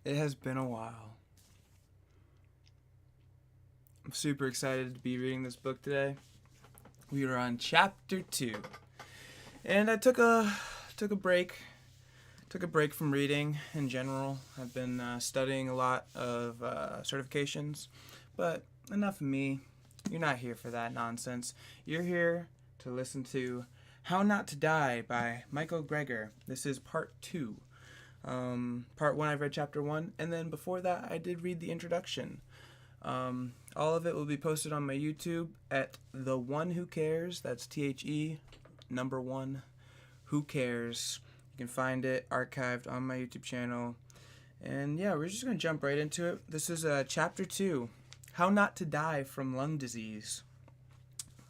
It has been a while. I'm super excited to be reading this book today. We are on chapter 2. And I took a break. Took a break from reading in general. I've been studying a lot of certifications, but enough of me. You're not here for that nonsense. You're here to listen to How Not to Die by Michael Greger. This is part 2. Part 1, I've read chapter 1, and then before that, I did read the introduction. All of it will be posted on my YouTube at The One Who Cares. That's THE, number 1, Who Cares. You can find it archived on my YouTube channel. And yeah, we're just going to jump right into it. This is chapter 2, How Not to Die from Lung Disease.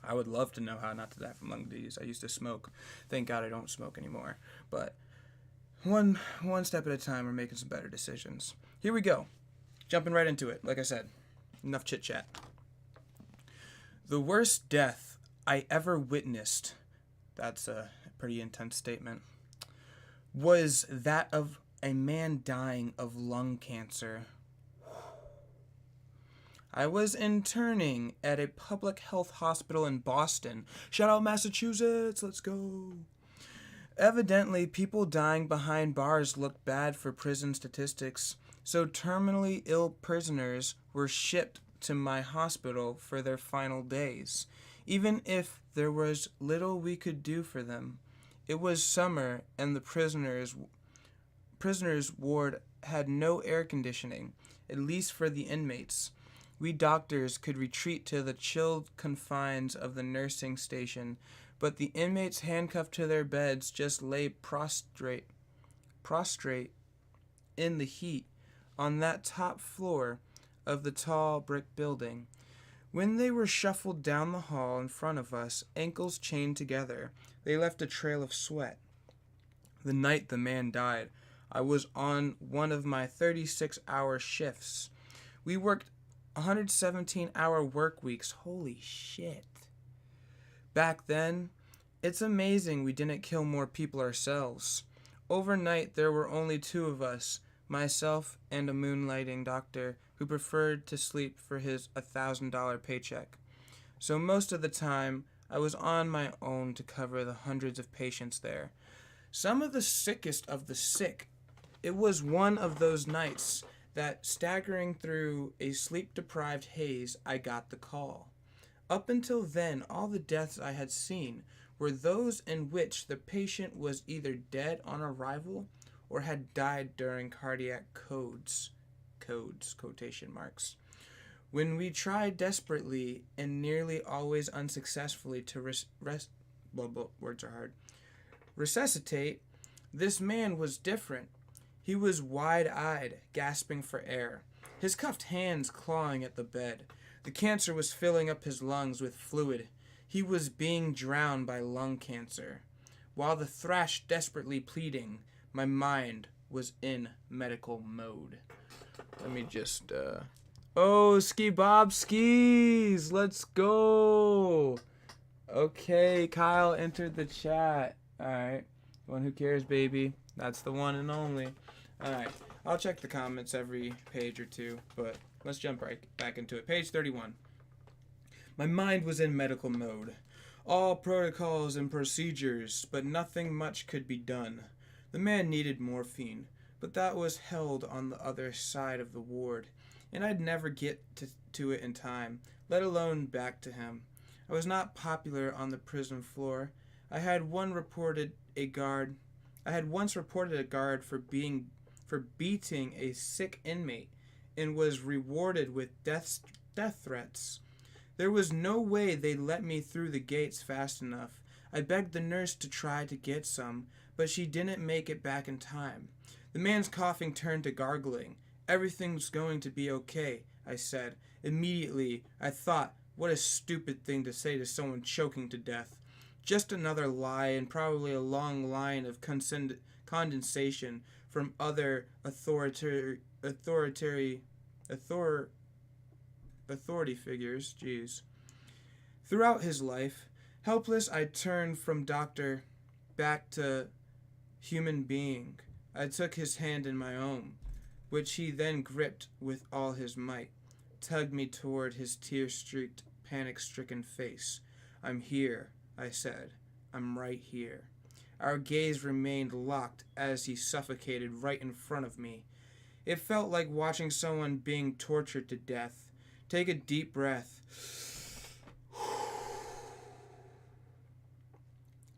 I would love to know how not to die from lung disease. I used to smoke. Thank God I don't smoke anymore. But one step at a time, we're making some better decisions. Here we go. Jumping right into it. Like I said, enough chit chat. The worst death I ever witnessed, that's a pretty intense statement, was that of a man dying of lung cancer. I was interning at a public health hospital in Boston. Shout out Massachusetts, let's go. Evidently, people dying behind bars looked bad for prison statistics, so terminally ill prisoners were shipped to my hospital for their final days, even if there was little we could do for them. It was summer, and the prisoners' ward had no air conditioning, at least for the inmates. We doctors could retreat to the chilled confines of the nursing station, but the inmates handcuffed to their beds just lay prostrate in the heat on that top floor of the tall brick building. When they were shuffled down the hall in front of us, ankles chained together, they left a trail of sweat. The night the man died, I was on one of my 36-hour shifts. We worked 117-hour work weeks. Holy shit. Back then, it's amazing we didn't kill more people ourselves. Overnight, there were only 2 of us, myself and a moonlighting doctor who preferred to sleep for his $1,000 paycheck. So most of the time, I was on my own to cover the hundreds of patients there. Some of the sickest of the sick. It was one of those nights that, staggering through a sleep-deprived haze, I got the call. Up until then, all the deaths I had seen were those in which the patient was either dead on arrival or had died during cardiac codes, quotation marks. When we tried desperately and nearly always unsuccessfully to resuscitate, this man was different. He was wide-eyed, gasping for air, his cuffed hands clawing at the bed. The cancer was filling up his lungs with fluid. He was being drowned by lung cancer. While the thrash desperately pleading, my mind was in medical mode. Let me just, Oh, Ski Bob skis! Let's go! Okay, Kyle entered the chat. Alright. One who cares, baby. That's the one and only. Alright. I'll check the comments every page or two, but let's jump right back into it. Page 31. My mind was in medical mode. All protocols and procedures, but nothing much could be done. The man needed morphine, but that was held on the other side of the ward, and I'd never get to it in time, let alone back to him. I was not popular on the prison floor. I had once reported a guard for beating a sick inmate and was rewarded with death threats. There was no way they'd let me through the gates fast enough. I begged the nurse to try to get some, but she didn't make it back in time. The man's coughing turned to gargling. Everything's going to be okay, I said. Immediately, I thought, what a stupid thing to say to someone choking to death. Just another lie and probably a long line of condensation from other authority figures. Jeez. Throughout his life, helpless, I turned from doctor back to human being. I took his hand in my own. which he then gripped with all his might, tugged me toward his tear-streaked, panic-stricken face. "I'm here," I said. "I'm right here." Our gaze remained locked as he suffocated right in front of me. It felt like watching someone being tortured to death. Take a deep breath.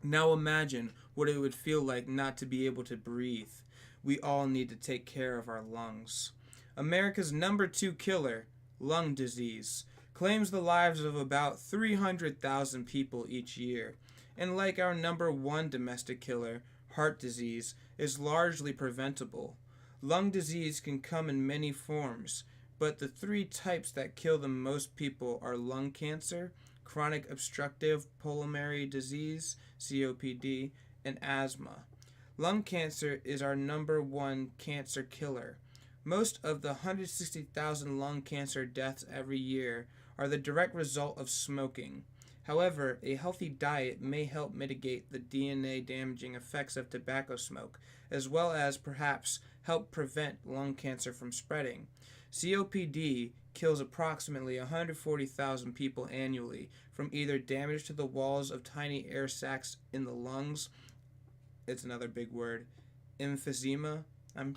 Now imagine what it would feel like not to be able to breathe. We all need to take care of our lungs. America's number 2 killer, lung disease, claims the lives of about 300,000 people each year. And like our number 1 domestic killer, heart disease, is largely preventable. Lung disease can come in many forms, but the 3 types that kill the most people are lung cancer, chronic obstructive pulmonary disease, COPD, and asthma. Lung cancer is our number 1 cancer killer. Most of the 160,000 lung cancer deaths every year are the direct result of smoking. However, a healthy diet may help mitigate the DNA-damaging effects of tobacco smoke, as well as perhaps help prevent lung cancer from spreading. COPD kills approximately 140,000 people annually from either damage to the walls of tiny air sacs in the lungs, it's another big word, emphysema, I'm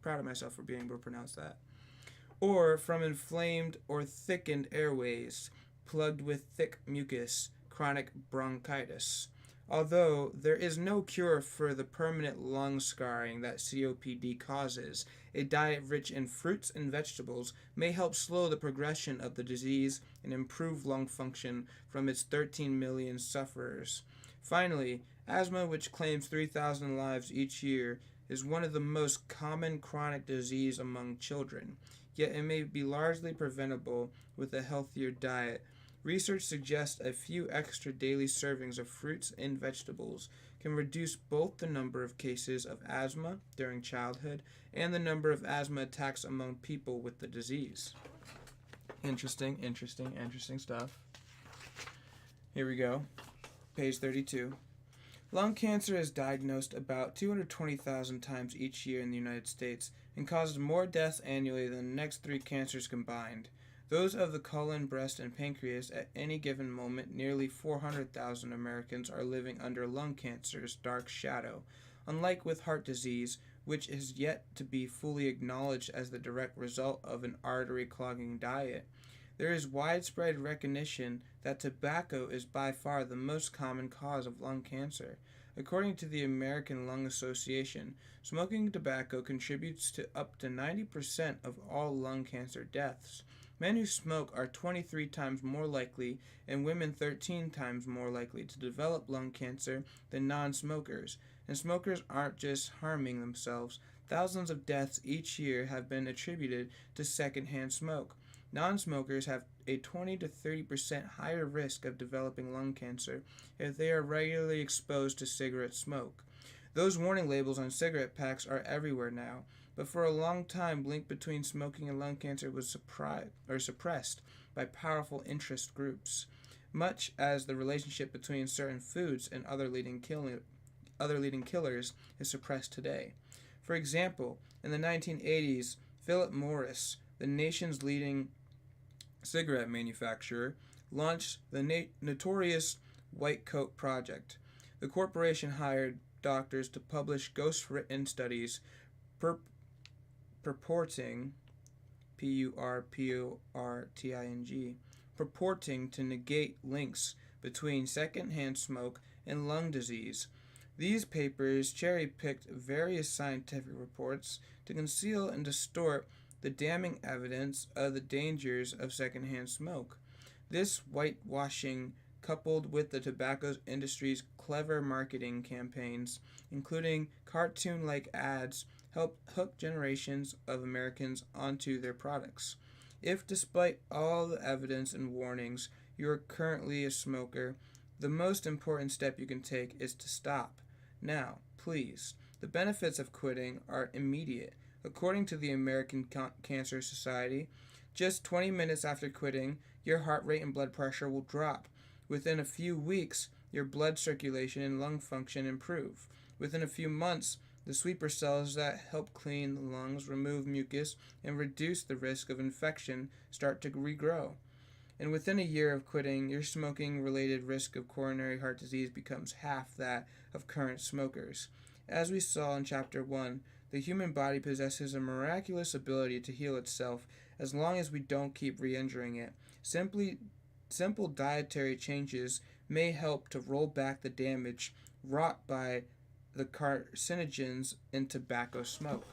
proud of myself for being able to pronounce that, or from inflamed or thickened airways, plugged with thick mucus, chronic bronchitis. Although there is no cure for the permanent lung scarring that COPD causes, a diet rich in fruits and vegetables may help slow the progression of the disease and improve lung function from its 13 million sufferers. Finally, asthma, which claims 3,000 lives each year, is one of the most common chronic disease among children, yet it may be largely preventable with a healthier diet. Research suggests a few extra daily servings of fruits and vegetables can reduce both the number of cases of asthma during childhood and the number of asthma attacks among people with the disease. Interesting stuff. Here we go. Page 32. Lung cancer is diagnosed about 220,000 times each year in the United States and causes more deaths annually than the next 3 cancers combined. Those of the colon, breast, and pancreas. At any given moment, nearly 400,000 Americans are living under lung cancer's dark shadow. Unlike with heart disease, which is yet to be fully acknowledged as the direct result of an artery-clogging diet, there is widespread recognition that tobacco is by far the most common cause of lung cancer. According to the American Lung Association, smoking tobacco contributes to up to 90% of all lung cancer deaths. Men who smoke are 23 times more likely and women 13 times more likely to develop lung cancer than non-smokers. And smokers aren't just harming themselves. Thousands of deaths each year have been attributed to secondhand smoke. Non-smokers have a 20 to 30% higher risk of developing lung cancer if they are regularly exposed to cigarette smoke. Those warning labels on cigarette packs are everywhere now, but for a long time, link between smoking and lung cancer was suppressed by powerful interest groups, much as the relationship between certain foods and other leading killers is suppressed today. For example, in the 1980s, Philip Morris, the nation's leading cigarette manufacturer, launched the notorious White Coat Project. The corporation hired doctors to publish ghost-written studies purporting to negate links between secondhand smoke and lung disease. These papers cherry-picked various scientific reports to conceal and distort the damning evidence of the dangers of secondhand smoke. This whitewashing, coupled with the tobacco industry's clever marketing campaigns, including cartoon-like ads, helped hook generations of Americans onto their products. If, despite all the evidence and warnings, you are currently a smoker, the most important step you can take is to stop. Now, please. The benefits of quitting are immediate. According to the American Cancer Society, just 20 minutes after quitting, your heart rate and blood pressure will drop. Within a few weeks, your blood circulation and lung function improve. Within a few months, The sweeper cells that help clean the lungs, remove mucus, and reduce the risk of infection start to regrow. And within a year of quitting, your smoking related risk of coronary heart disease becomes half that of current smokers. As we saw in Chapter 1, the human body possesses a miraculous ability to heal itself as long as we don't keep re injuring it. Simple dietary changes may help to roll back the damage wrought by the carcinogens in tobacco smoke.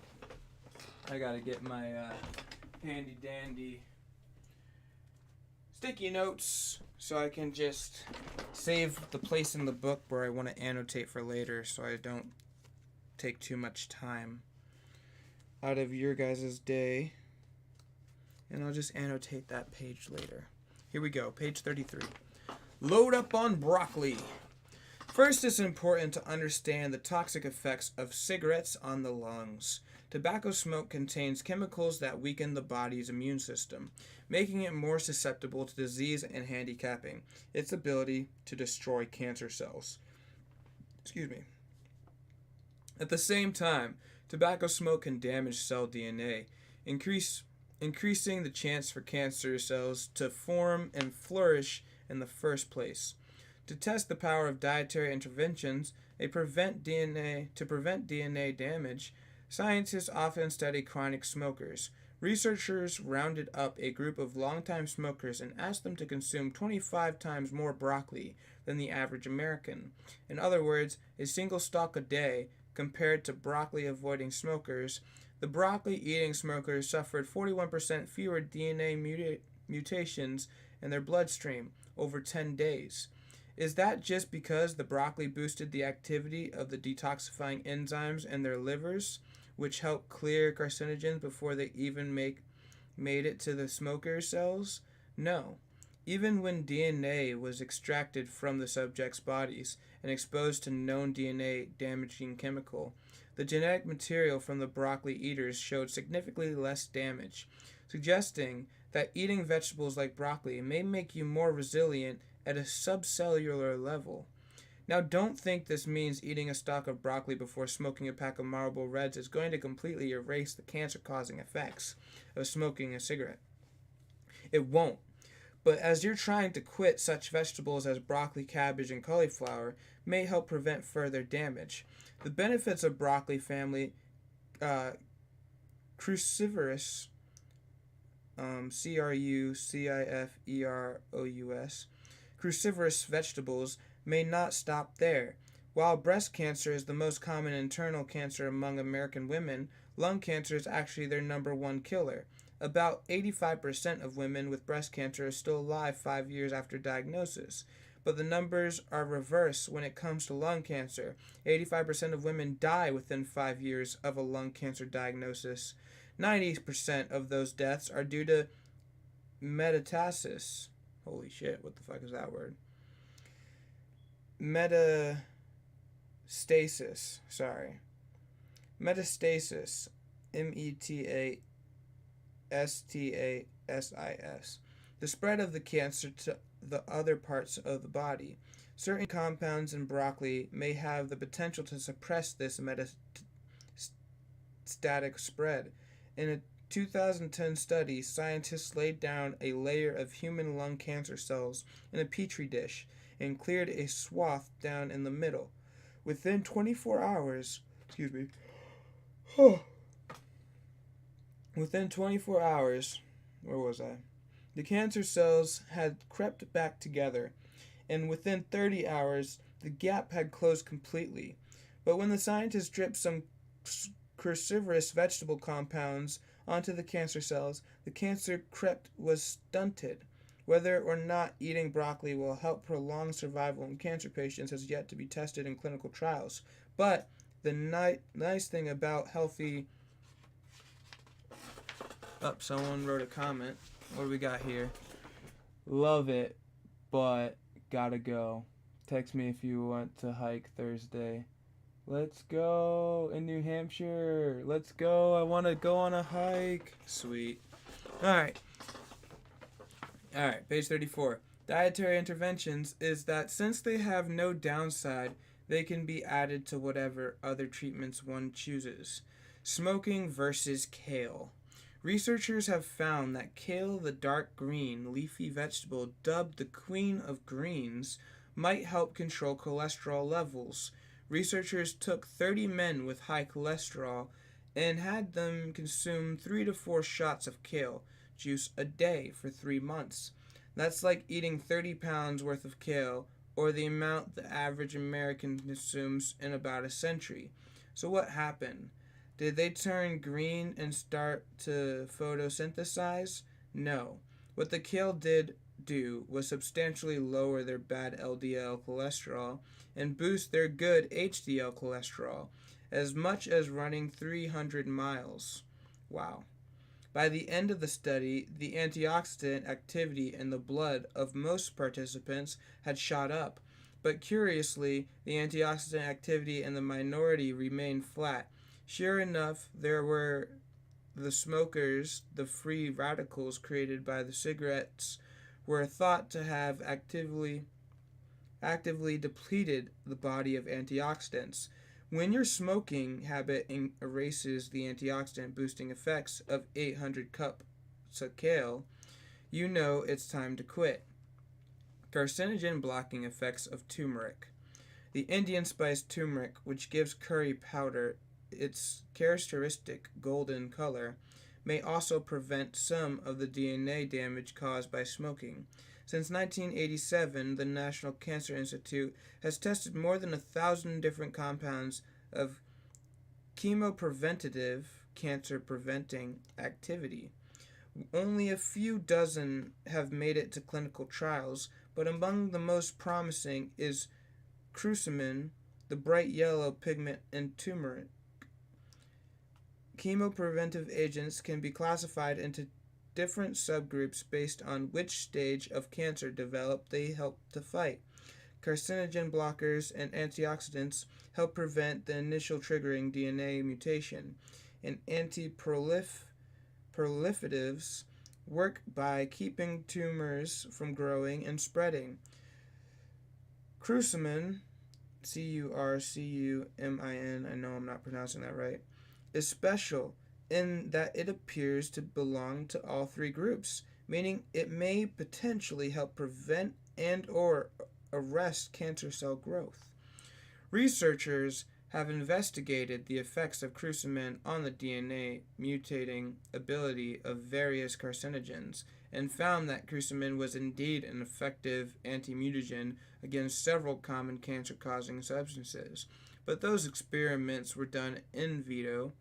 I gotta get my handy dandy sticky notes so I can just save the place in the book where I want to annotate for later so I don't take too much time out of your guys' day. And I'll just annotate that page later. Here we go, page 33. Load up on broccoli. First, it's important to understand the toxic effects of cigarettes on the lungs. Tobacco smoke contains chemicals that weaken the body's immune system, making it more susceptible to disease and handicapping its ability to destroy cancer cells. Excuse me. At the same time, tobacco smoke can damage cell DNA, increasing the chance for cancer cells to form and flourish in the first place. To test the power of dietary interventions to prevent DNA damage, scientists often study chronic smokers. Researchers rounded up a group of longtime smokers and asked them to consume 25 times more broccoli than the average American. In other words, a single stalk a day compared to broccoli avoiding smokers. The broccoli eating smokers suffered 41% fewer DNA mutations in their bloodstream over 10 days. Is that just because the broccoli boosted the activity of the detoxifying enzymes in their livers, which help clear carcinogens before they even made it to the smoker cells? No. Even when DNA was extracted from the subjects' bodies and exposed to known DNA-damaging chemical, the genetic material from the broccoli eaters showed significantly less damage, suggesting that eating vegetables like broccoli may make you more resilient at a subcellular level. Now, don't think this means eating a stalk of broccoli before smoking a pack of Marlboro Reds is going to completely erase the cancer-causing effects of smoking a cigarette. It won't. But as you're trying to quit, such vegetables as broccoli, cabbage, and cauliflower may help prevent further damage. The benefits of broccoli family cruciferous, cruciferous, cruciferous vegetables may not stop there. While breast cancer is the most common internal cancer among American women, lung cancer is actually their number one killer. About 85% of women with breast cancer are still alive 5 years after diagnosis. But the numbers are reversed when it comes to lung cancer. 85% of women die within 5 years of a lung cancer diagnosis. 90% of those deaths are due to metastasis. Holy shit, what the fuck is that word? Metastasis. Metastasis. Metastasis. The spread of the cancer to the other parts of the body. Certain compounds in broccoli may have the potential to suppress this metastatic spread. In a 2010 study, scientists laid down a layer of human lung cancer cells in a petri dish and cleared a swath down in the middle. Within 24 hours, within 24 hours, where was I? The cancer cells had crept back together, and within 30 hours, the gap had closed completely. But when the scientists dripped some cruciferous vegetable compounds onto the cancer cells, the cancer crept was stunted. Whether or not eating broccoli will help prolong survival in cancer patients has yet to be tested in clinical trials. But the nice thing about healthy... someone wrote a comment. What do we got here? Love it, but gotta go. Text me if you want to hike Thursday. Let's go in New Hampshire. Let's go. I want to go on a hike. Sweet. Alright, page 34. Dietary interventions is that since they have no downside, They can be added to whatever other treatments one chooses. Smoking versus kale. Researchers have found that kale, the dark green leafy vegetable dubbed the queen of greens, might help control cholesterol levels. Researchers took 30 men with high cholesterol and had them consume 3 to 4 shots of kale juice a day for 3 months. That's like eating 30 pounds worth of kale, or the amount the average American consumes in about a century. So, what happened? Did they turn green and start to photosynthesize? No. What the kale did do was substantially lower their bad LDL cholesterol and boost their good HDL cholesterol, as much as running 300 miles. Wow. By the end of the study, the antioxidant activity in the blood of most participants had shot up, but curiously, the antioxidant activity in the minority remained flat. Sure enough, there were the smokers, the free radicals created by the cigarettes, were thought to have actively depleted the body of antioxidants. When your smoking habit erases the antioxidant boosting effects of 800 cups of kale, you know it's time to quit. Carcinogen blocking effects of turmeric. The Indian spice turmeric, which gives curry powder its characteristic golden color, may also prevent some of the DNA damage caused by smoking. Since 1987, the National Cancer Institute has tested more than 1,000 different compounds of chemopreventative cancer preventing activity. Only a few dozen have made it to clinical trials, but among the most promising is crucimin, the bright yellow pigment in turmeric. Chemopreventive agents can be classified into different subgroups based on which stage of cancer developed they help to fight. Carcinogen blockers and antioxidants help prevent the initial triggering DNA mutation, and anti-proliferatives work by keeping tumors from growing and spreading. Crucimin, Curcumin, I know I'm not pronouncing that right, is special in that it appears to belong to all three groups, meaning it may potentially help prevent and or arrest cancer cell growth. Researchers have investigated the effects of crucimin on the DNA mutating ability of various carcinogens and found that crucimin was indeed an effective anti-mutagen against several common cancer-causing substances. But those experiments were done in vitro,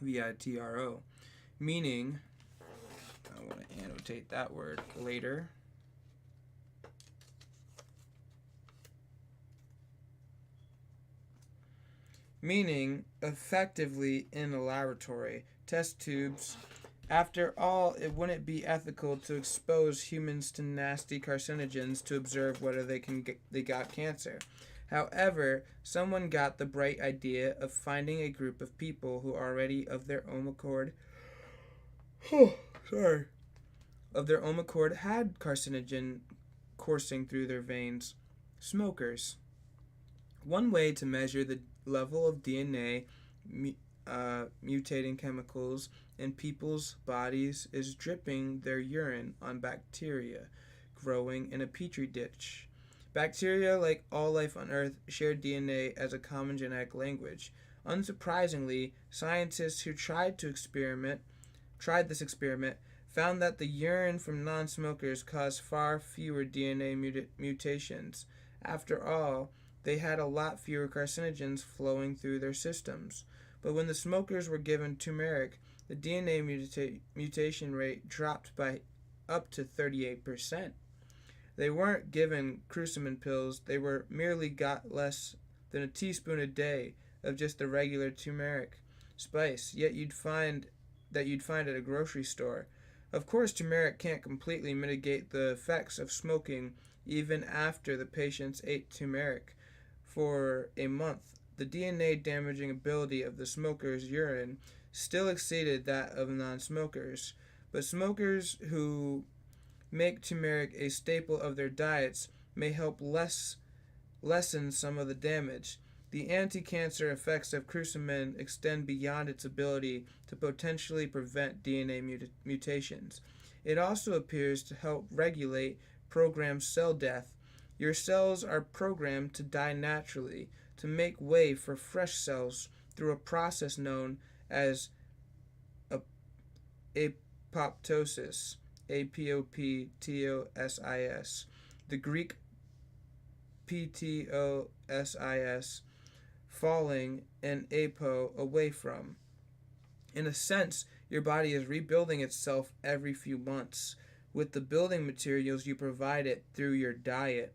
vitro, meaning, I want to annotate that word later, meaning effectively in a laboratory, test tubes. After all, it wouldn't be ethical to expose humans to nasty carcinogens to observe whether they got cancer. However, someone got the bright idea of finding a group of people who already of their own accord had carcinogen coursing through their veins. Smokers. One way to measure the level of DNA mutating chemicals in people's bodies is dripping their urine on bacteria growing in a petri dish. Bacteria, like all life on Earth, share DNA as a common genetic language. Unsurprisingly, scientists who tried this experiment found that the urine from non-smokers caused far fewer DNA mutations. After all, they had a lot fewer carcinogens flowing through their systems. But when the smokers were given turmeric, the DNA mutation rate dropped by up to 38%. They weren't given crucimin pills, they were merely got less than a teaspoon a day of just the regular turmeric spice, yet you'd find at a grocery store. Of course, turmeric can't completely mitigate the effects of smoking even after the patients ate turmeric for a month. The DNA damaging ability of the smoker's urine still exceeded that of non-smokers, but smokers who make turmeric a staple of their diets may help lessen some of the damage. The anti-cancer effects of crucimin extend beyond its ability to potentially prevent DNA mutations. It also appears to help regulate programmed cell death. Your cells are programmed to die naturally, to make way for fresh cells through a process known as apoptosis. Apoptosis. The Greek ptosis, falling, and apo, away from. In a sense, your body is rebuilding itself every few months with the building materials you provide it through your diet.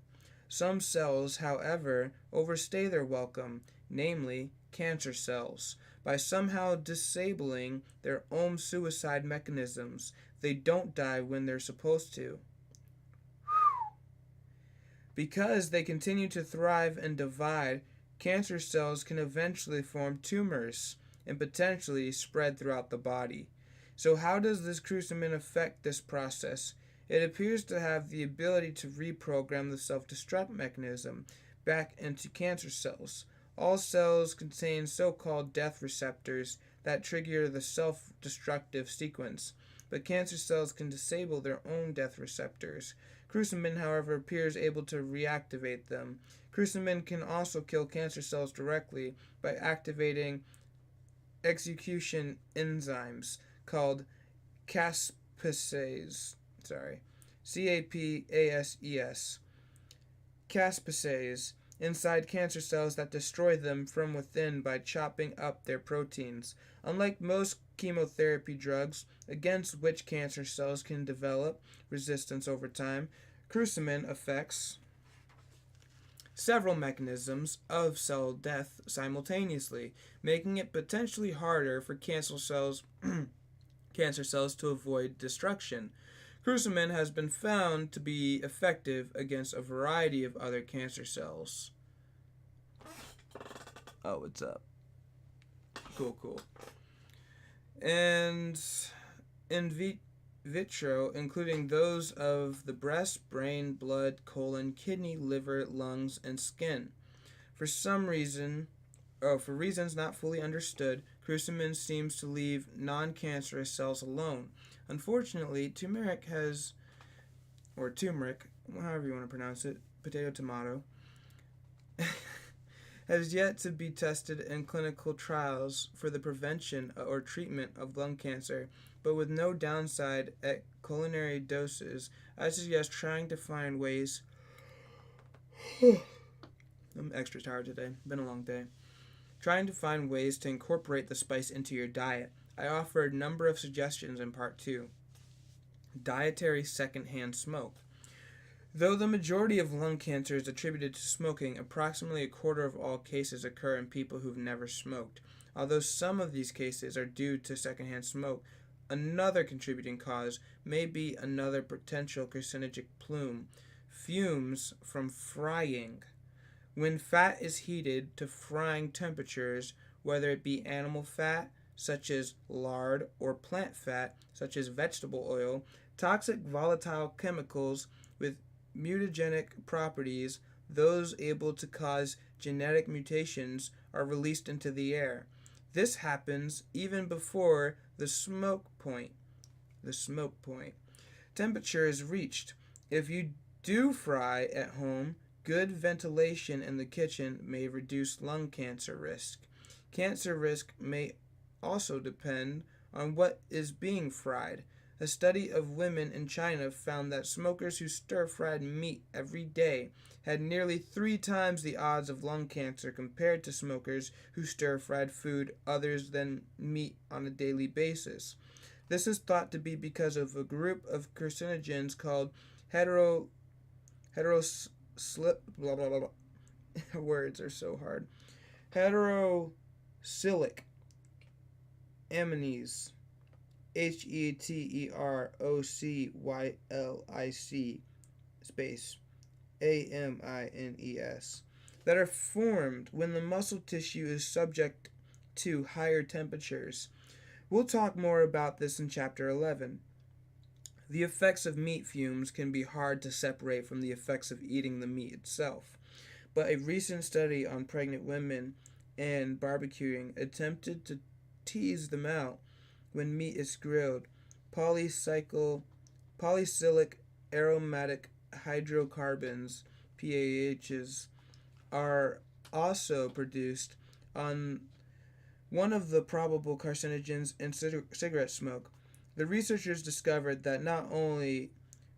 Some cells, however, overstay their welcome, namely cancer cells. By somehow disabling their own suicide mechanisms, they don't die when they're supposed to. Because they continue to thrive and divide, cancer cells can eventually form tumors and potentially spread throughout the body. So how does this crucimin affect this process? It appears to have the ability to reprogram the self-destruct mechanism back into cancer cells. All cells contain so-called death receptors that trigger the self-destructive sequence, but cancer cells can disable their own death receptors. Crucimin, however, appears able to reactivate them. Crucimin can also kill cancer cells directly by activating execution enzymes called caspases. CAPASES. Caspases inside cancer cells that destroy them from within by chopping up their proteins. Unlike most chemotherapy drugs, against which cancer cells can develop resistance over time, crucimin affects several mechanisms of cell death simultaneously, making it potentially harder for cancer cells to avoid destruction. Crucimin has been found to be effective against a variety of other cancer cells. Oh, what's up? Cool. And in vitro, including those of the breast, brain, blood, colon, kidney, liver, lungs, and skin. For reasons not fully understood, crucimin seems to leave non-cancerous cells alone. Unfortunately, turmeric, however you want to pronounce it, potato, tomato, has yet to be tested in clinical trials for the prevention or treatment of lung cancer, but with no downside at culinary doses, I suggest trying to find ways. I'm extra tired today. Been a long day. Trying to find ways to incorporate the spice into your diet. I offer a number of suggestions in part 2. Dietary secondhand smoke. Though the majority of lung cancer is attributed to smoking, approximately a quarter of all cases occur in people who've never smoked. Although some of these cases are due to secondhand smoke, another contributing cause may be another potential carcinogenic plume, fumes from frying. When fat is heated to frying temperatures, whether it be animal fat, such as lard, or plant fat, such as vegetable oil, toxic volatile chemicals with mutagenic properties, those able to cause genetic mutations, are released into the air. This happens even before the smoke point. Temperature is reached. If you do fry at home, good ventilation in the kitchen may reduce lung cancer risk. Cancer risk may also depend on what is being fried. A study of women in China found that smokers who stir-fried meat every day had nearly 3 times the odds of lung cancer compared to smokers who stir-fried food other than meat on a daily basis. This is thought to be because of a group of carcinogens called words are so hard. Heterocyclic amines. HETEROCYLIC space AMINES that are formed when the muscle tissue is subject to higher temperatures. We'll talk more about this in chapter 11. The effects of meat fumes can be hard to separate from the effects of eating the meat itself. but a recent study on pregnant women and barbecuing attempted to tease them out when meat is grilled. Polycyclic aromatic hydrocarbons, PAHs, are also produced on one of the probable carcinogens in cigarette smoke. The researchers discovered that not only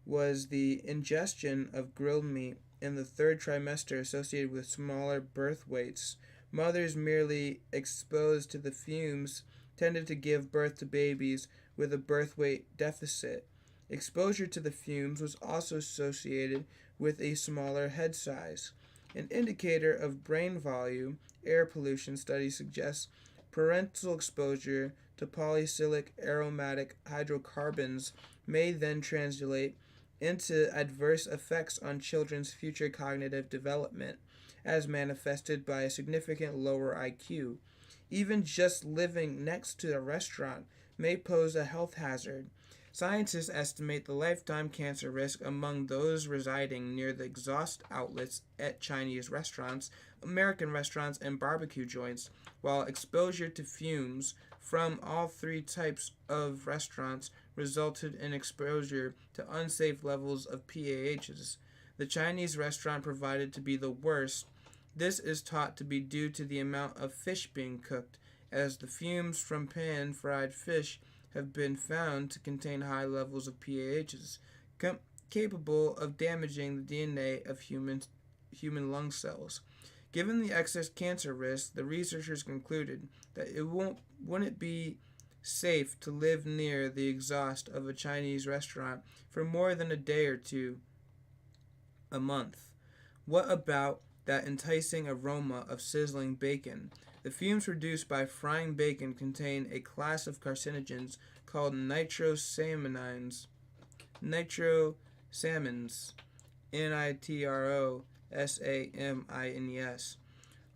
was the ingestion of grilled meat in the third trimester associated with smaller birth weights, mothers merely exposed to the fumes tended to give birth to babies with a birth weight deficit. Exposure to the fumes was also associated with a smaller head size. An indicator of brain volume, air pollution studies suggest parental exposure to polycyclic aromatic hydrocarbons may then translate into adverse effects on children's future cognitive development, as manifested by a significant lower IQ. Even just living next to a restaurant may pose a health hazard. Scientists estimate the lifetime cancer risk among those residing near the exhaust outlets at Chinese restaurants, American restaurants, and barbecue joints, while exposure to fumes from all three types of restaurants resulted in exposure to unsafe levels of PAHs. The Chinese restaurant provided to be the worst. This is thought to be due to the amount of fish being cooked, as the fumes from pan-fried fish have been found to contain high levels of PAHs, capable of damaging the DNA of human lung cells. Given the excess cancer risk, the researchers concluded that it wouldn't be safe to live near the exhaust of a Chinese restaurant for more than a day or two a month. What about that enticing aroma of sizzling bacon? The fumes produced by frying bacon contain a class of carcinogens called nitrosamines, nitrosamines.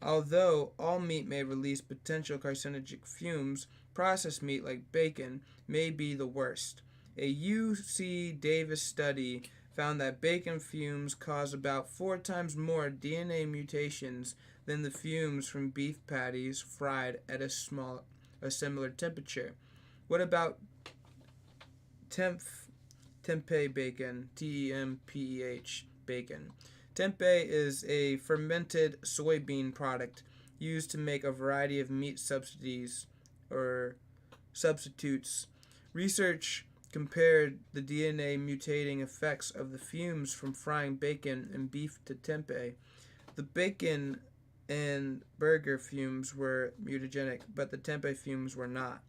Although all meat may release potential carcinogenic fumes, processed meat like bacon may be the worst. A UC Davis study found that bacon fumes cause about 4 times more DNA mutations than the fumes from beef patties fried at a similar temperature. What about tempeh bacon, TEMPEH bacon? Tempeh is a fermented soybean product used to make a variety of meat substitutes. Research compared the DNA mutating effects of the fumes from frying bacon and beef to tempeh. The bacon and burger fumes were mutagenic, but the tempeh fumes were not.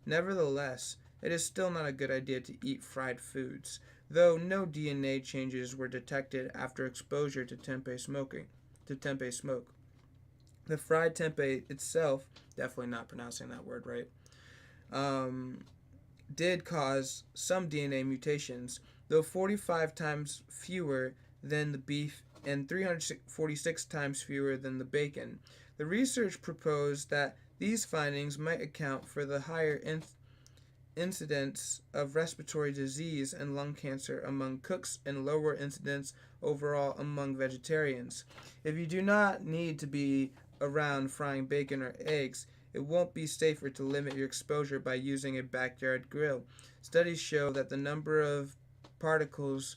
Nevertheless, it is still not a good idea to eat fried foods, though no DNA changes were detected after exposure to tempeh smoke. The fried tempeh itself, definitely not pronouncing that word right, did cause some DNA mutations, though 45 times fewer than the beef and 346 times fewer than the bacon. The research proposed that these findings might account for the higher incidence of respiratory disease and lung cancer among cooks and lower incidence overall among vegetarians. If you do not need to be around frying bacon or eggs, it won't be safer to limit your exposure by using a backyard grill. Studies show that the number of particles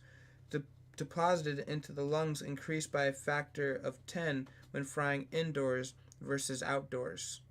deposited into the lungs increased by a factor of 10 when frying indoors versus outdoors.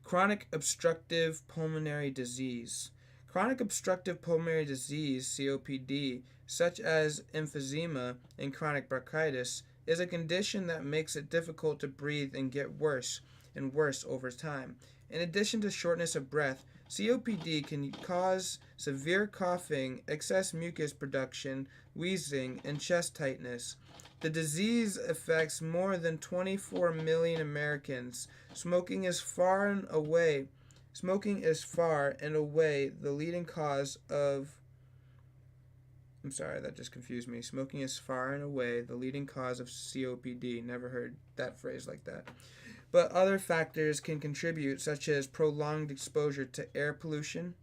Chronic obstructive pulmonary disease. Chronic obstructive pulmonary disease, COPD, such as emphysema and chronic bronchitis, is a condition that makes it difficult to breathe and get worse and worse over time. In addition to shortness of breath, COPD can cause severe coughing, excess mucus production, wheezing, and chest tightness. The disease affects more than 24 million Americans. Smoking is far and away the leading cause of that just confused me. Smoking is far and away the leading cause of COPD. Never heard that phrase like that. But other factors can contribute, such as prolonged exposure to air pollution.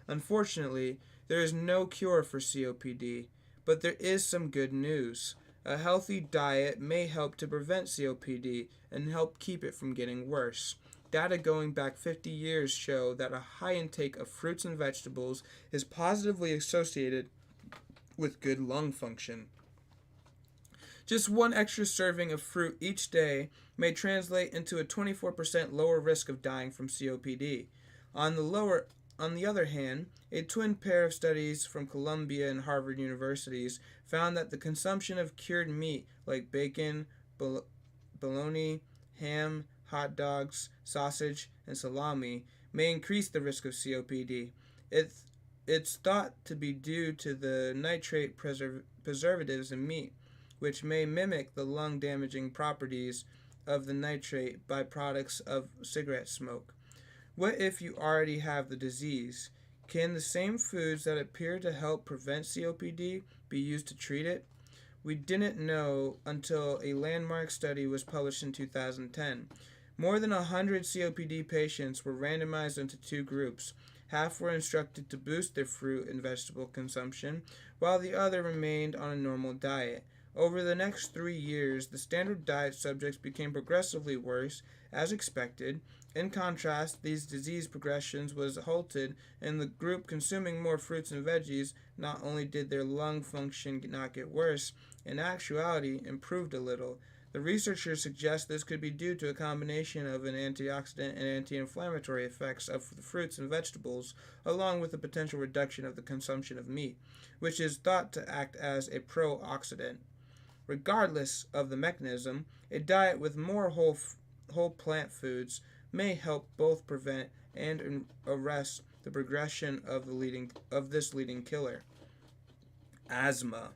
Unfortunately, there is no cure for COPD, but there is some good news. A healthy diet may help to prevent COPD and help keep it from getting worse. Data going back 50 years show that a high intake of fruits and vegetables is positively associated with good lung function. Just one extra serving of fruit each day may translate into a 24% lower risk of dying from COPD. On the other hand, a twin pair of studies from Columbia and Harvard universities found that the consumption of cured meat like bacon, bologna, ham, hot dogs, sausage, and salami may increase the risk of COPD. It's thought to be due to the nitrate preservatives in meat, which may mimic the lung damaging properties of the nitrate byproducts of cigarette smoke. What if you already have the disease? Can the same foods that appear to help prevent COPD be used to treat it? We didn't know until a landmark study was published in 2010. More than 100 COPD patients were randomized into two groups. Half were instructed to boost their fruit and vegetable consumption, while the other remained on a normal diet. Over the next 3 years, the standard diet subjects became progressively worse, as expected. In contrast, these disease progressions was halted, and the group consuming more fruits and veggies not only did their lung function not get worse, in actuality improved a little. The researchers suggest this could be due to a combination of an antioxidant and anti-inflammatory effects of the fruits and vegetables, along with a potential reduction of the consumption of meat, which is thought to act as a pro-oxidant. Regardless of the mechanism, a diet with more whole plant foods may help both prevent and arrest the progression of this leading killer. Asthma.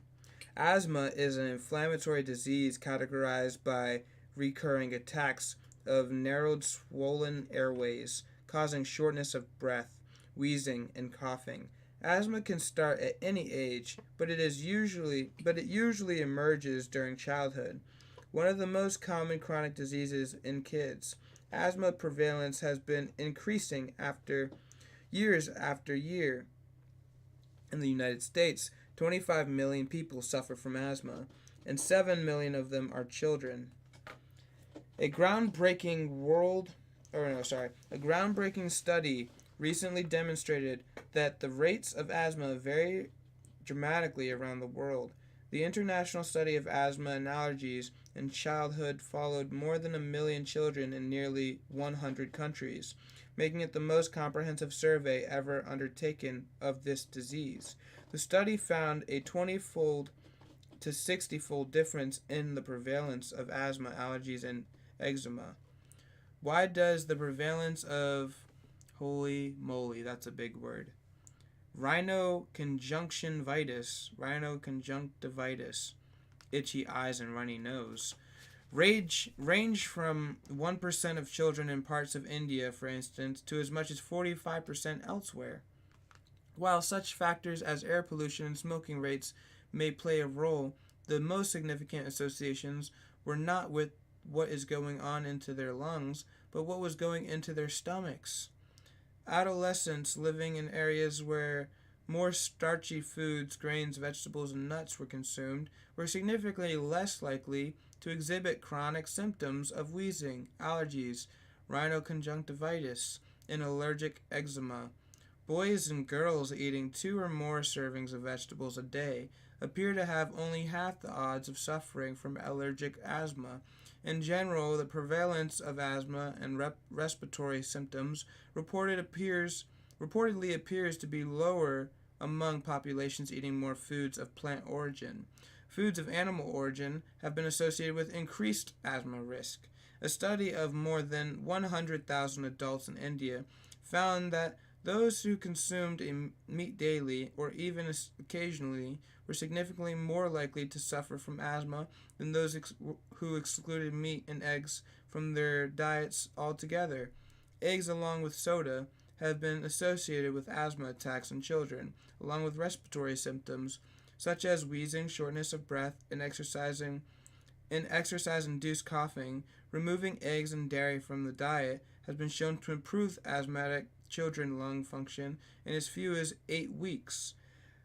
Asthma is an inflammatory disease categorized by recurring attacks of narrowed, swollen airways, causing shortness of breath, wheezing, and coughing. Asthma can start at any age, but it usually emerges during childhood. One of the most common chronic diseases in kids. Asthma prevalence has been increasing after year. In the United States, 25 million people suffer from asthma, and 7 million of them are children. A groundbreaking study recently demonstrated that the rates of asthma vary dramatically around the world. The International Study of Asthma and Allergies in Childhood followed more than 1 million children in nearly 100 countries, making it the most comprehensive survey ever undertaken of this disease. The study found a 20-fold to 60-fold difference in the prevalence of asthma, allergies, and eczema. Why does the prevalence of, holy moly, that's a big word, rhinoconjunctivitis, itchy eyes and runny nose, range from 1% of children in parts of India, for instance, to as much as 45% elsewhere. While such factors as air pollution and smoking rates may play a role, the most significant associations were not with what is going on into their lungs, but what was going into their stomachs. Adolescents living in areas where more starchy foods, grains, vegetables, and nuts were consumed were significantly less likely to exhibit chronic symptoms of wheezing, allergies, rhinoconjunctivitis, and allergic eczema. Boys and girls eating 2 or more servings of vegetables a day appear to have only half the odds of suffering from allergic asthma. In general, the prevalence of asthma and respiratory symptoms reportedly appears to be lower among populations eating more foods of plant origin. Foods of animal origin have been associated with increased asthma risk. A study of more than 100,000 adults in India found that those who consumed meat daily or even occasionally were significantly more likely to suffer from asthma than those who excluded meat and eggs from their diets altogether. Eggs, along with soda, have been associated with asthma attacks in children, along with respiratory symptoms such as wheezing, shortness of breath, and exercise-induced coughing. Removing eggs and dairy from the diet has been shown to improve asthmatic children lung function in as few as 8 weeks.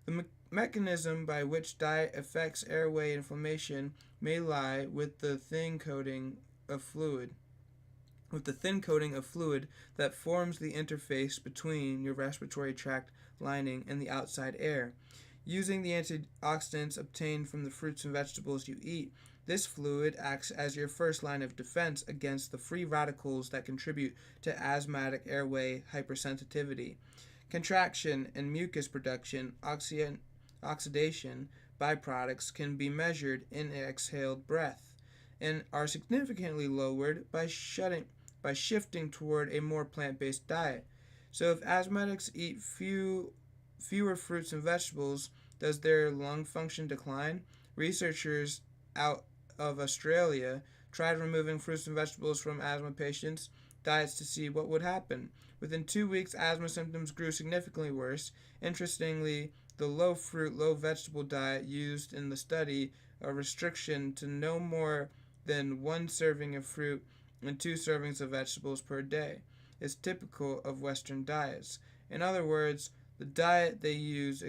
The mechanism by which diet affects airway inflammation may lie with the thin coating of fluid that forms the interface between your respiratory tract lining and the outside air. Using the antioxidants obtained from the fruits and vegetables you eat, this fluid acts as your first line of defense against the free radicals that contribute to asthmatic airway hypersensitivity. Contraction and mucus production, oxidation byproducts can be measured in exhaled breath and are significantly lowered by shifting toward a more plant-based diet. So if asthmatics eat fewer fruits and vegetables, does their lung function decline? Researchers out of Australia tried removing fruits and vegetables from asthma patients' diets to see what would happen. Within 2 weeks, asthma symptoms grew significantly worse. Interestingly, the low fruit, low vegetable diet used in the study, a restriction to no more than 1 serving of fruit and 2 servings of vegetables per day, is typical of Western diets. In other words, the diet they use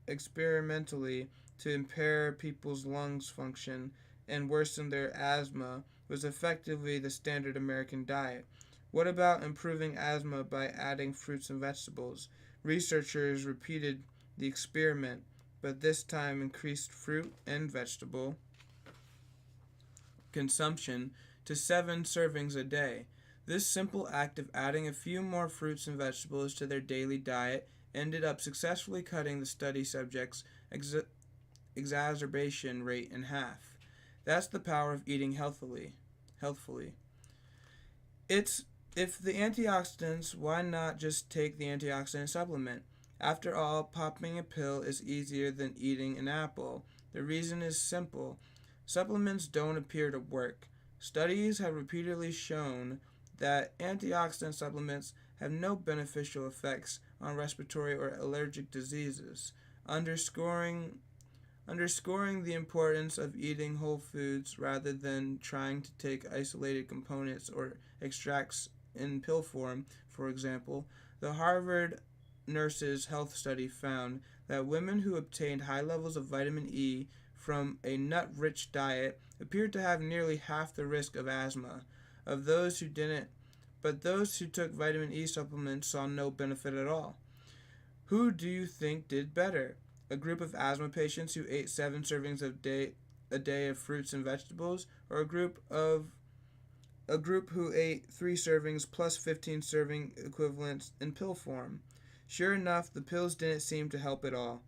experimentally to impair people's lungs function and worsen their asthma was effectively the standard American diet. What about improving asthma by adding fruits and vegetables? Researchers repeated the experiment, but this time increased fruit and vegetable consumption to 7 servings a day. This simple act of adding a few more fruits and vegetables to their daily diet ended up successfully cutting the study subjects' exacerbation rate in half. That's the power of eating healthfully. If the antioxidants, why not just take the antioxidant supplement? After all, popping a pill is easier than eating an apple. The reason is simple. Supplements don't appear to work. Studies have repeatedly shown that antioxidant supplements have no beneficial effects on respiratory or allergic diseases, underscoring the importance of eating whole foods rather than trying to take isolated components or extracts in pill form. For example, the Harvard Nurses Health Study found that women who obtained high levels of vitamin E from a nut-rich diet appeared to have nearly half the risk of asthma of those who didn't, but those who took vitamin E supplements saw no benefit at all. Who do you think did better? A group of asthma patients who ate 7 servings a day of fruits and vegetables, or a group who ate 3 servings plus 15 serving equivalents in pill form? Sure enough, the pills didn't seem to help at all.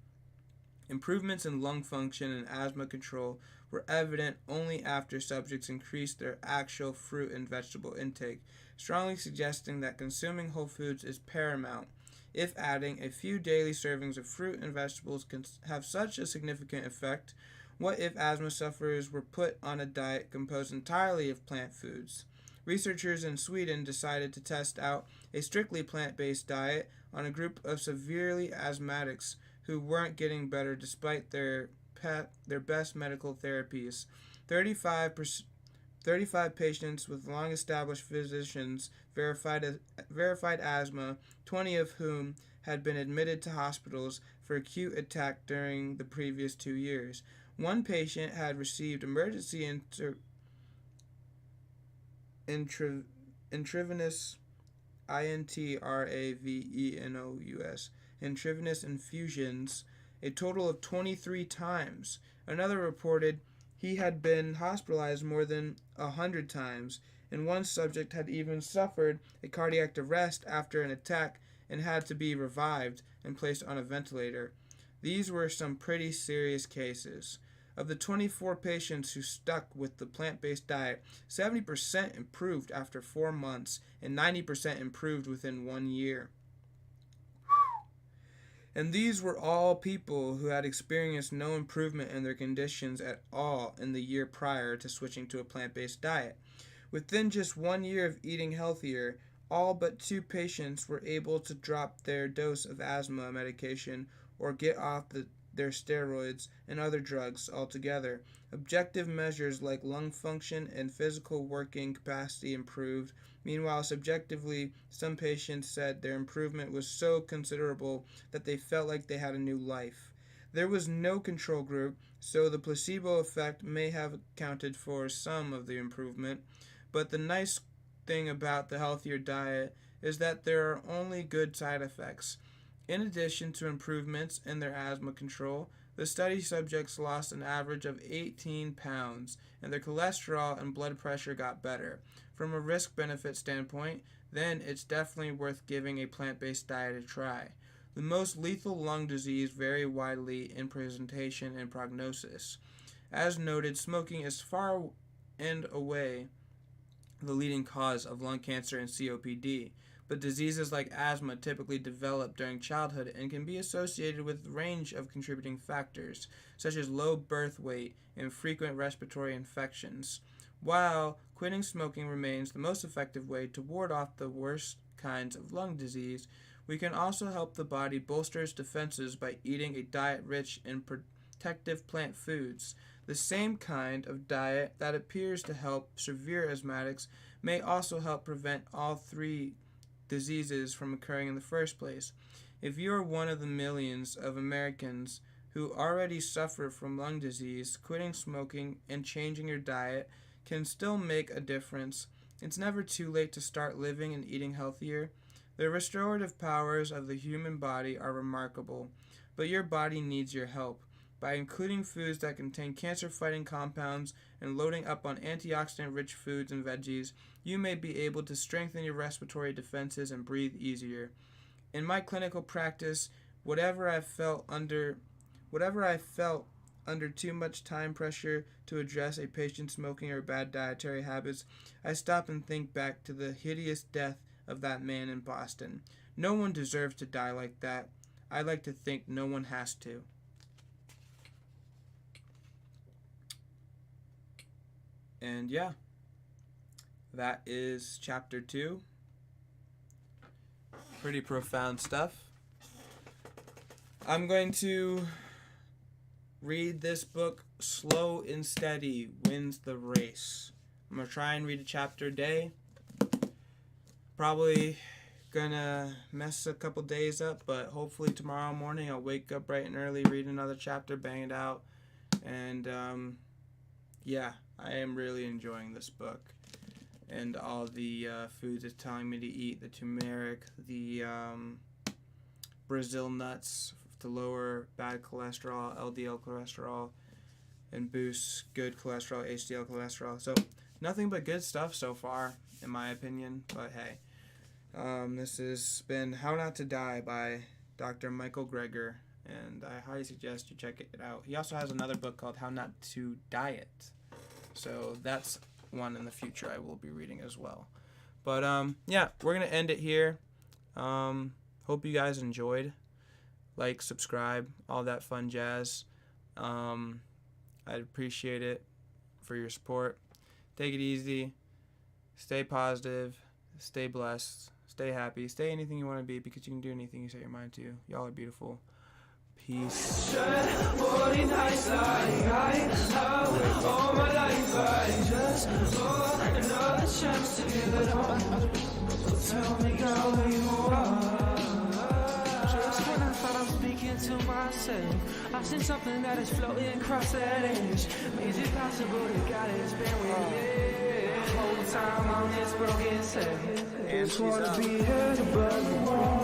Improvements in lung function and asthma control were evident only after subjects increased their actual fruit and vegetable intake, strongly suggesting that consuming whole foods is paramount. If adding a few daily servings of fruit and vegetables can have such a significant effect, what if asthma sufferers were put on a diet composed entirely of plant foods? Researchers in Sweden decided to test out a strictly plant-based diet on a group of severely asthmatics who weren't getting better despite their best medical therapies. 35 patients with long-established physicians verified asthma, 20 of whom had been admitted to hospitals for acute attack during the previous 2 years. One patient had received emergency intravenous intravenous infusions a total of 23 times. Another reported he had been hospitalized more than 100 times, and one subject had even suffered a cardiac arrest after an attack and had to be revived and placed on a ventilator. These were some pretty serious cases. Of the 24 patients who stuck with the plant-based diet, 70% improved after 4 months and 90% improved within 1 year. And these were all people who had experienced no improvement in their conditions at all in the year prior to switching to a plant-based diet. Within just 1 year of eating healthier, all but 2 patients were able to drop their dose of asthma medication or get off their steroids and other drugs altogether. Objective measures like lung function and physical working capacity improved. Meanwhile, subjectively, some patients said their improvement was so considerable that they felt like they had a new life. There was no control group, so the placebo effect may have accounted for some of the improvement, but the nice thing about the healthier diet is that there are only good side effects. In addition to improvements in their asthma control, the study subjects lost an average of 18 pounds, and their cholesterol and blood pressure got better. From a risk-benefit standpoint, then it's definitely worth giving a plant-based diet a try. The most lethal lung disease vary widely in presentation and prognosis. As noted, smoking is far and away the leading cause of lung cancer and COPD, but diseases like asthma typically develop during childhood and can be associated with a range of contributing factors, such as low birth weight and frequent respiratory infections. While quitting smoking remains the most effective way to ward off the worst kinds of lung disease, we can also help the body bolster its defenses by eating a diet rich in protective plant foods. The same kind of diet that appears to help severe asthmatics may also help prevent all three diseases from occurring in the first place. If you are one of the millions of Americans who already suffer from lung disease, quitting smoking and changing your diet can still make a difference. It's never too late to start living and eating healthier. The restorative powers of the human body are remarkable, but your body needs your help. By including foods that contain cancer-fighting compounds and loading up on antioxidant-rich foods and veggies, you may be able to strengthen your respiratory defenses and breathe easier. In my clinical practice, whatever I felt under too much time pressure to address a patient's smoking or bad dietary habits, I stop and think back to the hideous death of that man in Boston. No one deserves to die like that. I like to think no one has to. And yeah, that is chapter 2. Pretty profound stuff. I'm going to read this book. Slow and steady wins the race. I'm going to try and read a chapter a day. Probably gonna mess a couple days up, but hopefully tomorrow morning I'll wake up bright and early, read another chapter, bang it out. And yeah, I am really enjoying this book and all the foods it's telling me to eat. The turmeric, the Brazil nuts to lower bad cholesterol, LDL cholesterol, and boost good cholesterol, HDL cholesterol. So nothing but good stuff so far, in my opinion. But hey, this has been How Not to Die by Dr. Michael Greger, and I highly suggest you check it out. He also has another book called How Not to Diet. So that's one in the future I will be reading as well. But yeah, we're going to end it here. Hope you guys enjoyed. Like, subscribe, all that fun jazz. I'd appreciate it for your support. Take it easy. Stay positive. Stay blessed. Stay happy. Stay anything you want to be, because you can do anything you set your mind to. Y'all are beautiful. Peace. All my life I just want another chance to give it all. So tell me girl who you are. Just when I thought I'm speaking to myself, I've seen something that is floating across that edge. Is it possible that God has been with me the whole time on this broken set? Just wanna be heard above the world.